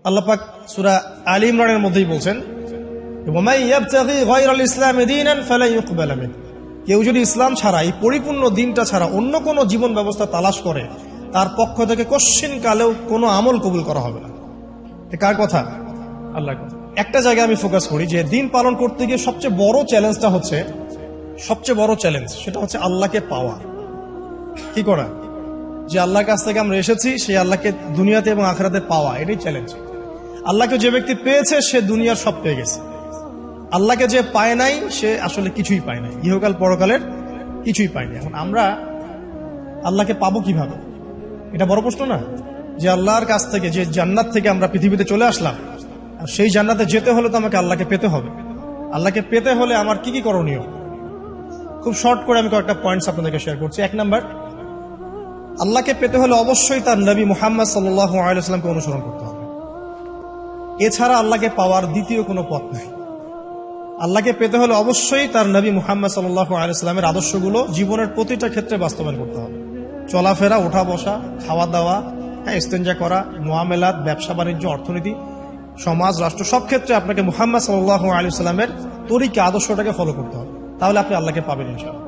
আল্লাহ পাক সূরা আলী ইমরানের মধ্যেই বলছেন, ওয়ামাই ইয়াবতাগি গায়রাল ইসলামি দীনান ফালা ইউকবাল মিনহু, কেউ যদি ইসলাম ছাড়া, এই পরিপূর্ণ দিনটা ছাড়া অন্য কোনো জীবন ব্যবস্থা তালাশ করে, তার পক্ষ থেকে কশ্চিন কালেও কোনো আমল কবুল করা হবে না। কার কথা? আল্লাহর কথা। একটা জায়গায় আমি ফোকাস করি যে দিন পালন করতে গিয়ে সবচেয়ে বড় চ্যালেঞ্জটা হচ্ছে, সেটা হচ্ছে আল্লাহকে পাওয়া। কি করা? যে আল্লাহর কাছ থেকে আমরা এসেছি সেই আল্লাহকে দুনিয়াতে এবং আখিরাতে পাওয়া, এটাই চ্যালেঞ্জ। আল্লাহকে যে ব্যক্তি পেয়েছে সে দুনিয়ার সব পেয়ে গেছে। আল্লাহকে যে পায় নাই সে আসলে কিছুই পায় নাই, ইহকাল পরকালের কিছুই পায় নাই। এখন আমরা আল্লাহকে পাবো কিভাবে? এটা বড় প্রশ্ন না? যে আল্লাহর কাছ থেকে, যে জান্নাত থেকে আমরা পৃথিবীতে চলে আসলাম, আর সেই জান্নাতে যেতে হলে তো আমাকে আল্লাহকে পেতে হবে। আল্লাহকে পেতে হলে আমার কি কি করণীয়? খুব শর্ট করে আমি কয়েকটা পয়েন্টস আপনাদেরকে শেয়ার করছি। 1 নাম্বার, আল্লাহকে পেতে হলে অবশ্যই তার নবী মুহাম্মদ সাল্লাল্লাহু আলাইহি ওয়াসাল্লামকে অনুসরণ করতে হবে। এছাড়া আল্লাহকে পাওয়ার দ্বিতীয় কোনো পথ নাই। আল্লাহকে পেতে হলে অবশ্যই তার নবী মুহাম্মদ সাল্লাল্লাহু আলাইহি ওয়াসাল্লামের আদর্শগুলো জীবনের প্রতিটা ক্ষেত্রে বাস্তবায়ন করতে হবে। চলাফেরা, ওঠা বসা, খাওয়া দাওয়া, ইস্তেঞ্জা করা, মুআমালাত, ব্যবসা বাণিজ্য, অর্থনীতি, সমাজ, রাষ্ট্র, সব ক্ষেত্রে আপনাকে মুহাম্মদ সাল্লাল্লাহু আলাইহি ওয়াসাল্লামের তরিকা, আদর্শটাকে ফলো করতে হবে। তাহলে আপনি আল্লাহকে পাবেন ইনশাআল্লাহ।